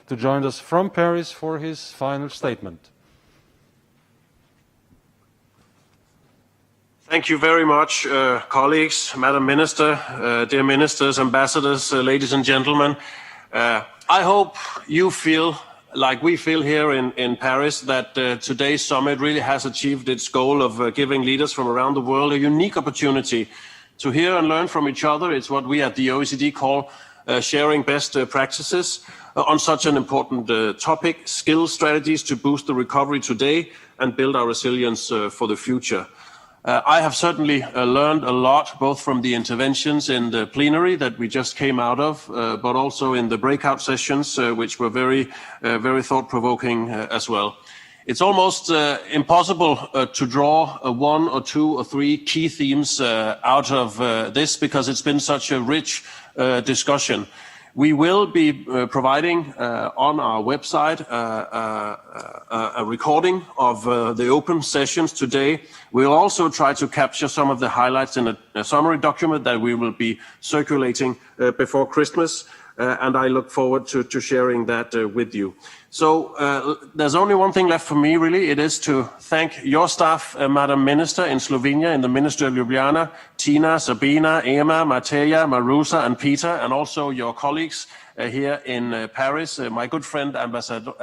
to join us from Paris for his final statement. Thank you very much, colleagues, Madam Minister, dear ministers, ambassadors, ladies and gentlemen. I hope you feel like we feel here in Paris that today's summit really has achieved its goal of giving leaders from around the world a unique opportunity to hear and learn from each other. It's what we at the OECD call sharing best practices on such an important topic, skills strategies to boost the recovery today and build our resilience for the future. I have certainly learned a lot, both from the interventions in the plenary that we just came out of, but also in the breakout sessions, which were very thought-provoking as well. It's almost impossible to draw one or two or three key themes out of this because it's been such a rich discussion. We will be providing on our website a recording of the open sessions today. We'll also try to capture some of the highlights in a summary document that we will be circulating before Christmas, and I look forward to sharing that with you. So there's only one thing left for me, really. It is to thank your staff, Madam Minister in Slovenia, in the Ministry of Ljubljana, Tina, Sabina, Emma, Mateja, Marusa, and Peter, and also your colleagues here in Paris, my good friend, Ambassador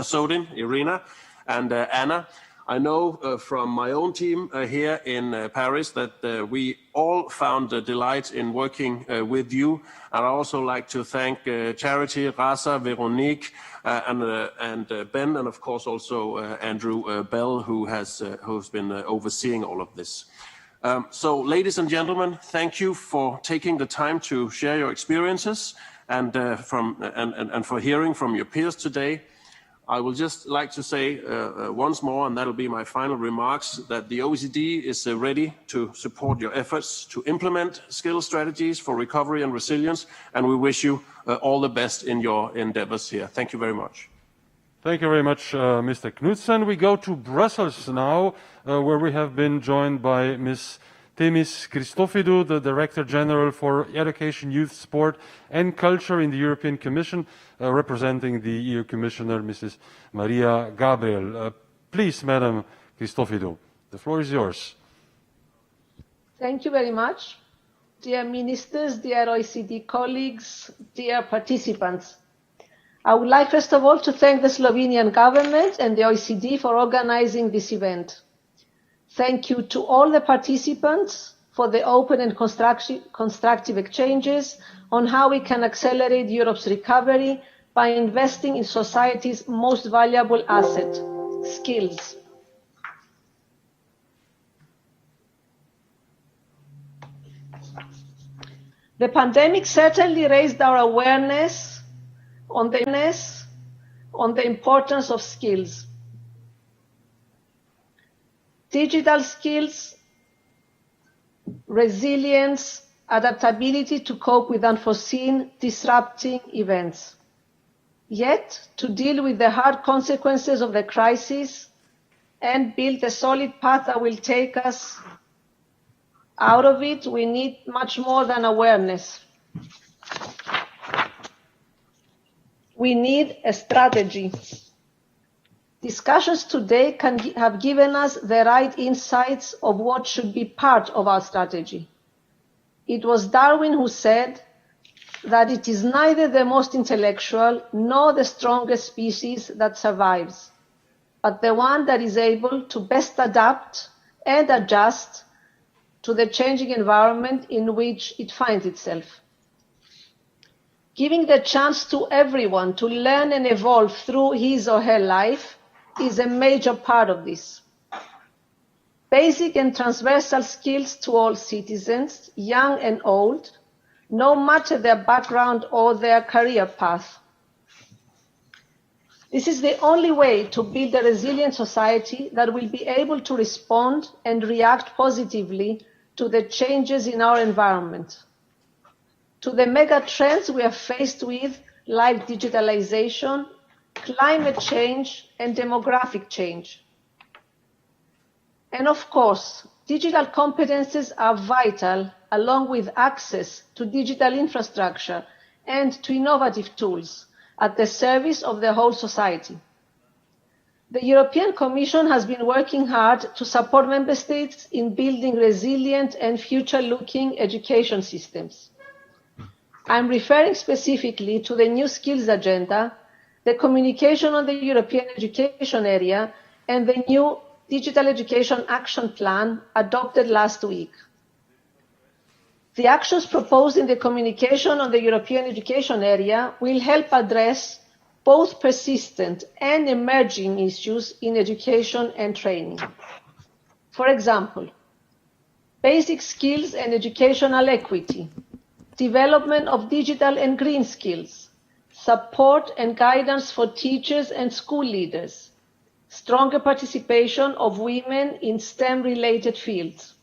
Sodin, Irina, and Anna. I know from my own team here in Paris that we all found a delight in working with you. And I also like to thank Charity, Rasa, Veronique, and Ben, and of course also Andrew Bell, who's been overseeing all of this. So, ladies and gentlemen, thank you for taking the time to share your experiences and for hearing from your peers today. I will just like to say once more, and that'll be my final remarks, that the OECD is ready to support your efforts to implement skill strategies for recovery and resilience, and we wish you all the best in your endeavors here. Thank you very much. Thank you very much, Mr. Knudsen. We go to Brussels now, where we have been joined by Ms. Themis Christophidou, the Director General for Education, Youth, Sport and Culture in the European Commission, representing the EU Commissioner, Mrs. Maria Gabriel. Please, Madam Christophidou, the floor is yours. Thank you very much. Dear ministers, dear OECD colleagues, dear participants. I would like, first of all, to thank the Slovenian government and the OECD for organizing this event. Thank you to all the participants for the open and constructive exchanges on how we can accelerate Europe's recovery by investing in society's most valuable asset, skills. The pandemic certainly raised our awareness on the importance of skills. Digital skills, resilience, adaptability to cope with unforeseen, disrupting events. Yet, to deal with the hard consequences of the crisis and build a solid path that will take us out of it, we need much more than awareness. We need a strategy. Discussions today have given us the right insights of what should be part of our strategy. It was Darwin who said that it is neither the most intellectual nor the strongest species that survives, but the one that is able to best adapt and adjust to the changing environment in which it finds itself. Giving the chance to everyone to learn and evolve through his or her life is a major part of this. Basic and transversal skills to all citizens, young and old, no matter their background or their career path. This is the only way to build a resilient society that will be able to respond and react positively to the changes in our environment, to the mega trends we are faced with, like digitalization, climate change, and demographic change. And of course, digital competences are vital, along with access to digital infrastructure and to innovative tools at the service of the whole society. The European Commission has been working hard to support Member States in building resilient and future-looking education systems. I'm referring specifically to the new skills agenda, the communication on the European education area, and the new Digital Education Action Plan adopted last week. The actions proposed in the communication on the European education area will help address both persistent and emerging issues in education and training. For example, basic skills and educational equity, development of digital and green skills, support and guidance for teachers and school leaders, stronger participation of women in STEM-related fields.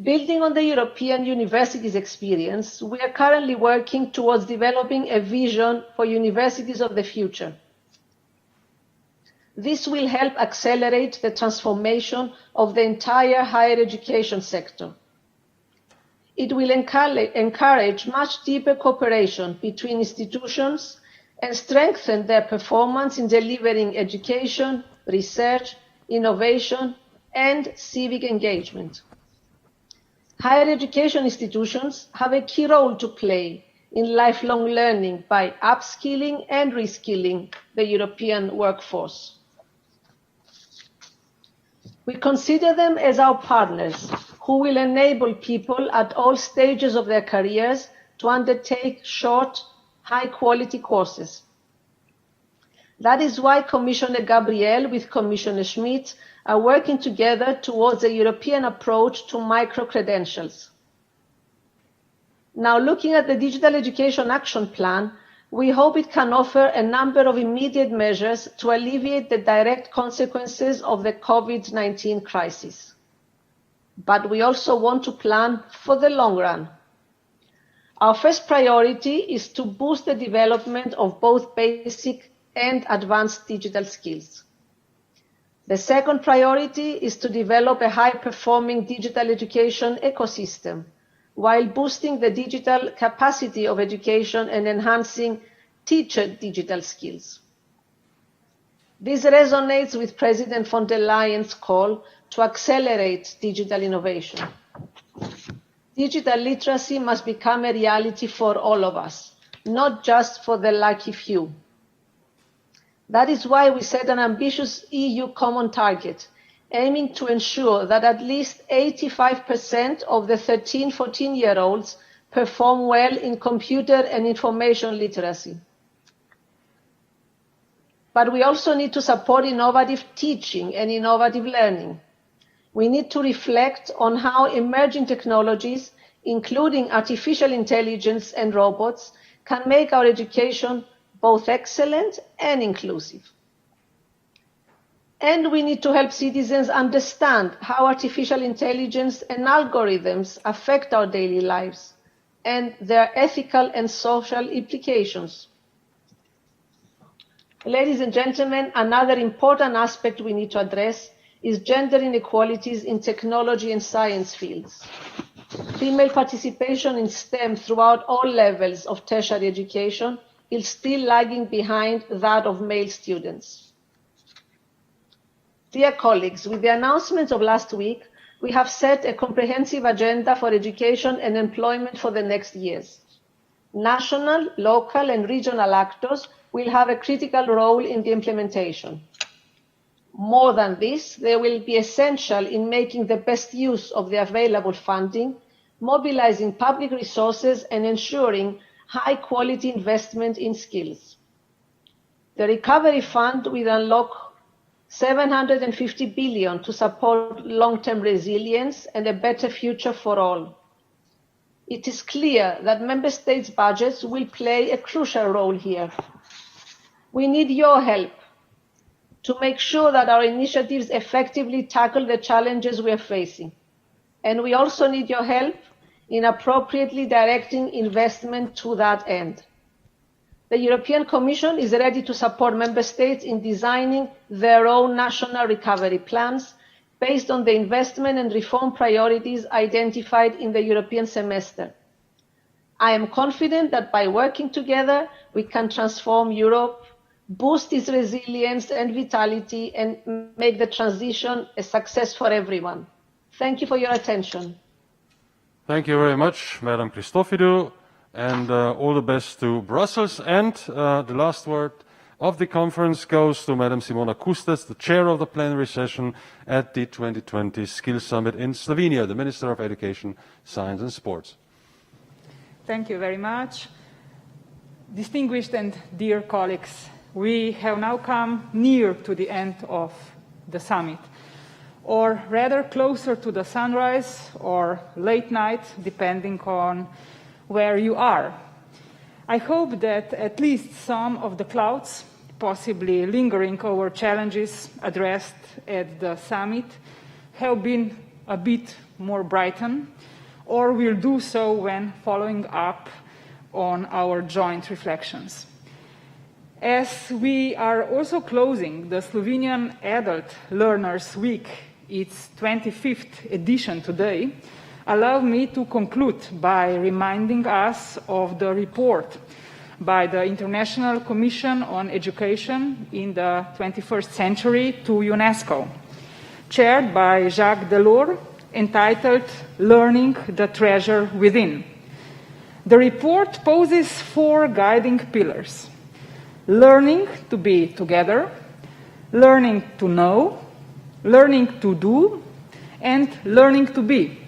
Building on the European universities' experience, we are currently working towards developing a vision for universities of the future. This will help accelerate the transformation of the entire higher education sector. It will encourage much deeper cooperation between institutions and strengthen their performance in delivering education, research, innovation, and civic engagement. Higher education institutions have a key role to play in lifelong learning by upskilling and reskilling the European workforce. We consider them as our partners who will enable people at all stages of their careers to undertake short, high-quality courses. That is why Commissioner Gabriel with Commissioner Schmid are working together towards a European approach to micro-credentials. Now, looking at the Digital Education Action Plan, we hope it can offer a number of immediate measures to alleviate the direct consequences of the COVID-19 crisis. But we also want to plan for the long run. Our first priority is to boost the development of both basic and advanced digital skills. The second priority is to develop a high-performing digital education ecosystem while boosting the digital capacity of education and enhancing teacher digital skills. This resonates with President von der Leyen's call to accelerate digital innovation. Digital literacy must become a reality for all of us, not just for the lucky few. That is why we set an ambitious EU common target, aiming to ensure that at least 85% of the 13-14-year-olds perform well in computer and information literacy. But we also need to support innovative teaching and innovative learning. We need to reflect on how emerging technologies, including artificial intelligence and robots, can make our education both excellent and inclusive. And we need to help citizens understand how artificial intelligence and algorithms affect our daily lives and their ethical and social implications. Ladies and gentlemen, another important aspect we need to address is gender inequalities in technology and science fields. Female participation in STEM throughout all levels of tertiary education is still lagging behind that of male students. Dear colleagues, with the announcements of last week, we have set a comprehensive agenda for education and employment for the next years. National, local, and regional actors will have a critical role in the implementation. More than this, they will be essential in making the best use of the available funding, mobilizing public resources, and ensuring high-quality investment in skills. The Recovery Fund will unlock 750 billion to support long-term resilience and a better future for all. It is clear that Member States' budgets will play a crucial role here. We need your help to make sure that our initiatives effectively tackle the challenges we are facing. And we also need your help in appropriately directing investment to that end. The European Commission is ready to support Member States in designing their own national recovery plans based on the investment and reform priorities identified in the European semester. I am confident that by working together, we can transform Europe, boost its resilience and vitality, and make the transition a success for everyone. Thank you for your attention. Thank you very much, Madam Christophidou, and all the best to Brussels. And the last word of the conference goes to Madam Simona Kustec, the chair of the plenary session at the 2020 Skills Summit in Slovenia, the Minister of Education, Science and Sports. Thank you very much. Distinguished and dear colleagues, we have now come near to the end of the summit, or rather closer to the sunrise or late night, depending on where you are. I hope that at least some of the clouds, possibly lingering over challenges addressed at the summit, have been a bit more brightened, or will do so when following up on our joint reflections. As we are also closing the Slovenian Adult Learners Week, its 25th edition today, allow me to conclude by reminding us of the report by the International Commission on Education in the 21st Century to UNESCO, chaired by Jacques Delors, entitled Learning the Treasure Within. The report poses 4 guiding pillars: learning to be together, learning to know, learning to do, and learning to be.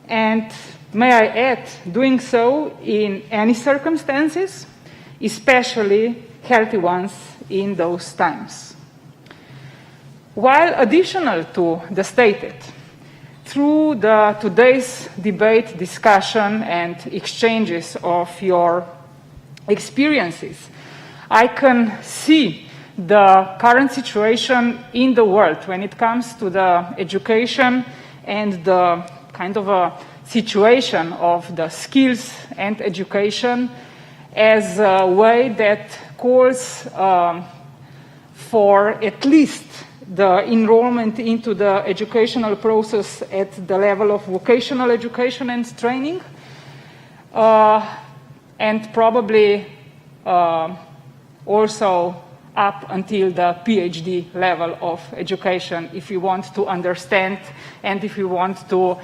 And may I add, doing so in any circumstances, especially healthy ones in those times. While additional to the stated, through today's debate, discussion, and exchanges of your experiences, I can see the current situation in the world when it comes to the education and the kind of a situation of the skills and education as a way that calls for at least the enrollment into the educational process at the level of vocational education and training, and probably also up until the PhD level of education, if we want to understand and if we want to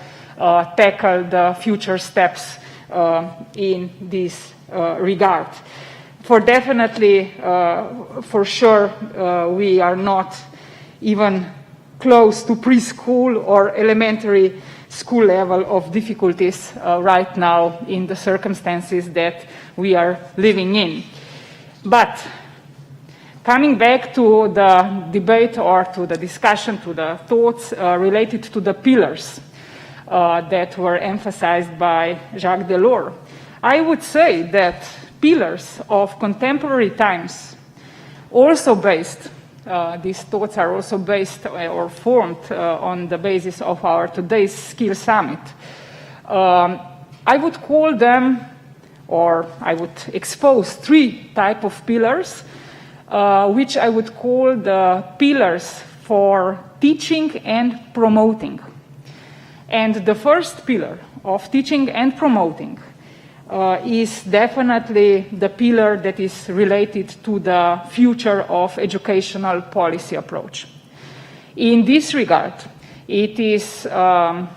tackle the future steps in this regard. For definitely, for sure, we are not even close to preschool or elementary school level of difficulties right now in the circumstances that we are living in. But coming back to the debate or to the discussion, to the thoughts related to the pillars that were emphasized by Jacques Delors, I would say that pillars of contemporary times also based, these thoughts are also based or formed on the basis of our today's Skills Summit. I would call them, or I would expose 3 types of pillars, which I would call the pillars for teaching and promoting. And the first pillar of teaching and promoting is definitely the pillar that is related to the future of educational policy approach. In this regard, it is on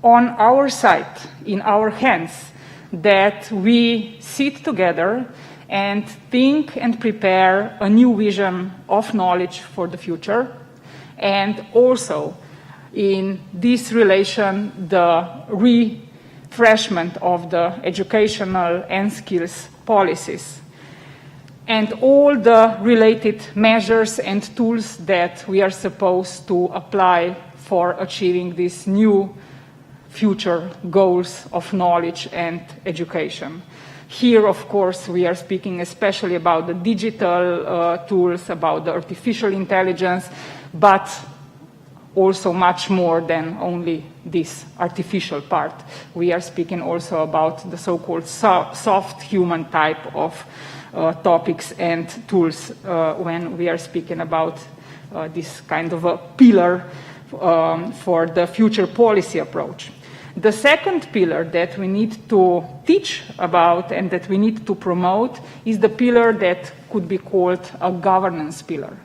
our side, in our hands, that we sit together and think and prepare a new vision of knowledge for the future, and also in this relation the refreshment of the educational and skills policies and all the related measures and tools that we are supposed to apply for achieving these new future goals of knowledge and education. Here, of course, we are speaking especially about the digital tools, about the artificial intelligence, but also much more than only this artificial part. We are speaking also about the so-called soft human type of topics and tools when we are speaking about this kind of a pillar for the future policy approach. The second pillar that we need to teach about and that we need to promote is the pillar that could be called a governance pillar.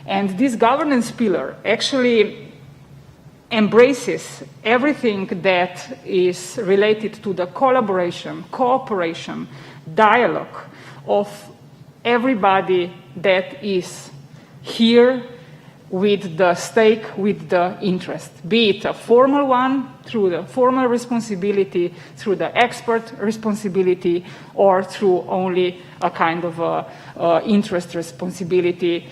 And this governance pillar actually embraces everything that is related to the collaboration, cooperation, dialogue of everybody that is here with the stake, with the interest, be it a formal one, through the formal responsibility, through the expert responsibility, or through only a kind of interest responsibility.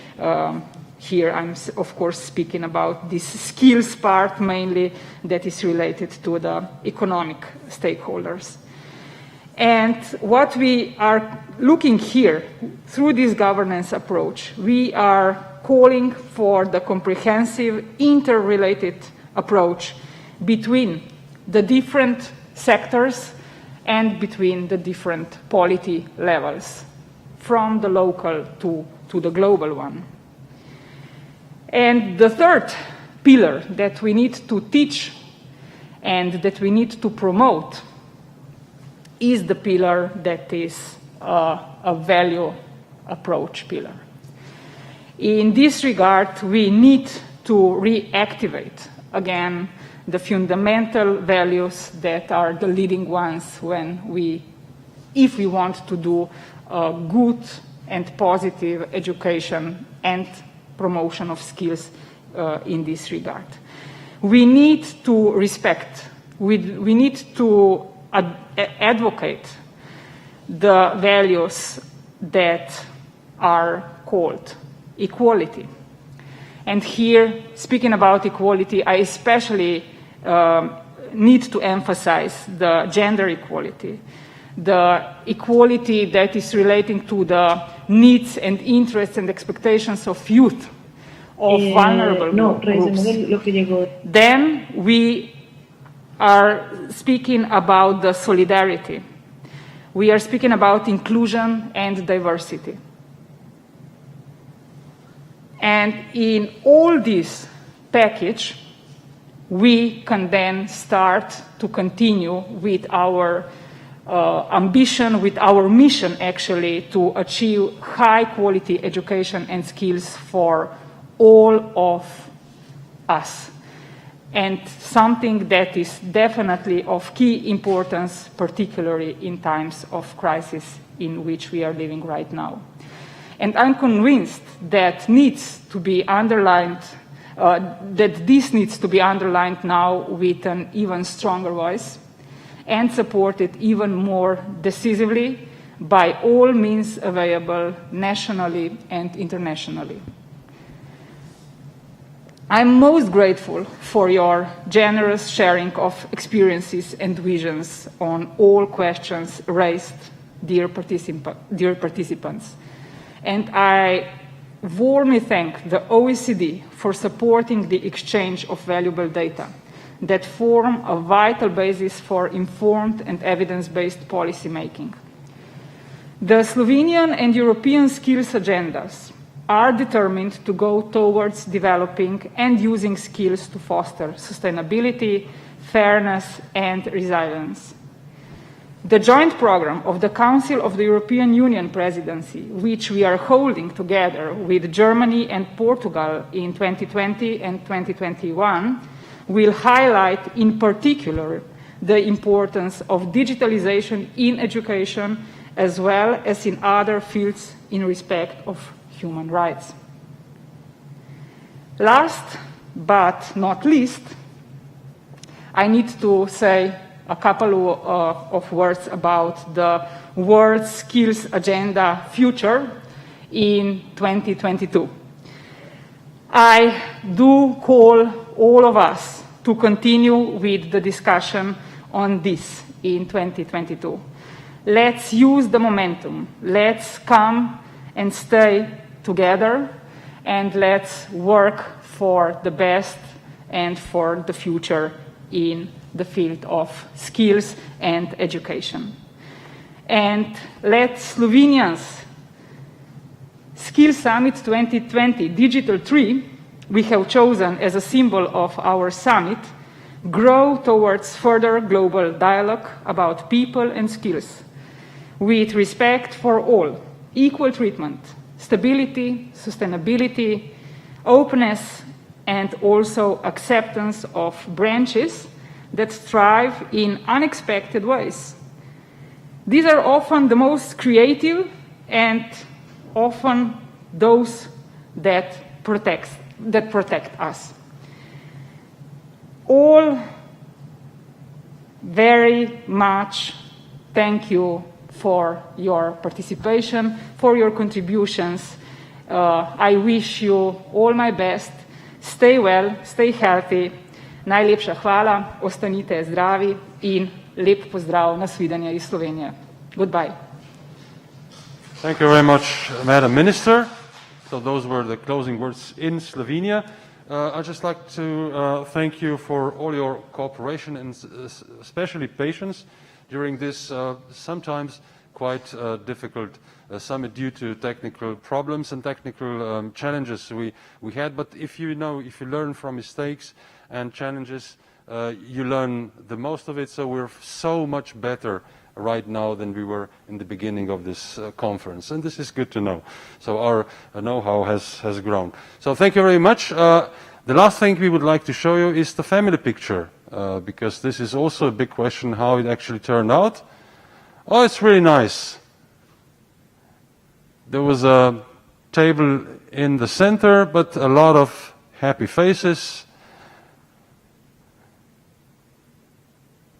Here I'm, of course, speaking about this skills part mainly that is related to the economic stakeholders. And what we are looking here through this governance approach, we are calling for the comprehensive, interrelated approach between the different sectors and between the different polity levels, from the local to the global one. And the third pillar that we need to teach and that we need to promote is the pillar that is a value approach pillar. In this regard, we need to reactivate again the fundamental values that are the leading ones if we want to do a good and positive education and promotion of skills in this regard. We need to respect, we need to advocate the values that are called equality. And here, speaking about equality, I especially need to emphasize the gender equality, the equality that is relating to the needs and interests and expectations of youth, of vulnerable groups. Then we are speaking about the solidarity. We are speaking about inclusion and diversity. And in all this package, we can then start to continue with our ambition, with our mission actually, to achieve high quality education and skills for all of us. And something that is definitely of key importance, particularly in times of crisis in which we are living right now. And I'm convinced that needs to be underlined, that this needs to be underlined now with an even stronger voice and supported even more decisively by all means available nationally and internationally. I'm most grateful for your generous sharing of experiences and visions on all questions raised, dear participants. And I warmly thank the OECD for supporting the exchange of valuable data that form a vital basis for informed and evidence-based policy making. The Slovenian and European skills agendas are determined to go towards developing and using skills to foster sustainability, fairness, and resilience. The joint program of the Council of the European Union Presidency, which we are holding together with Germany and Portugal in 2020 and 2021, will highlight in particular the importance of digitalization in education as well as in other fields in respect of human rights. Last but not least, I need to say a couple of words about the World Skills Agenda future in 2022. I do call all of us to continue with the discussion on this in 2022. Let's use the momentum. Let's come and stay together, and let's work for the best and for the future in the field of skills and education. And let Slovenians Skills Summit 2020 Digital Tree, we have chosen as a symbol of our summit, grow towards further global dialogue about people and skills, with respect for all, equal treatment, stability, sustainability, openness, and also acceptance of branches that thrive in unexpected ways. These are often the most creative and often those that protect us. All very much thank you for your participation, for your contributions. I wish you all my best. Stay well, stay healthy. Najlepša hvala, ostanite zdravi in lep pozdrav, nasvidenje iz Slovenije. Goodbye. Thank you very much, Madam Minister. So those were the closing words in Slovenia. I'd just like to thank you for all your cooperation and especially patience during this sometimes quite difficult summit due to technical problems and technical challenges we had. But if you learn from mistakes and challenges, you learn the most of it. So we're so much better right now than we were in the beginning of this conference. And this is good to know. So our know-how has grown. So thank you very much. The last thing we would like to show you is the family picture, because this is also a big question how it actually turned out. Oh, it's really nice. There was a table in the center, but a lot of happy faces.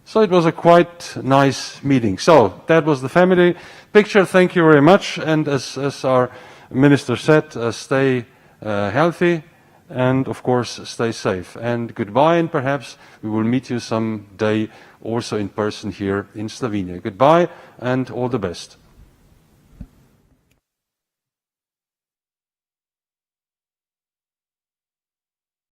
So it was a quite nice meeting. So that was the family picture. Thank you very much. And as our minister said, stay healthy and of course stay safe. And goodbye, and perhaps we will meet you someday also in person here in Slovenia. Goodbye and all the best.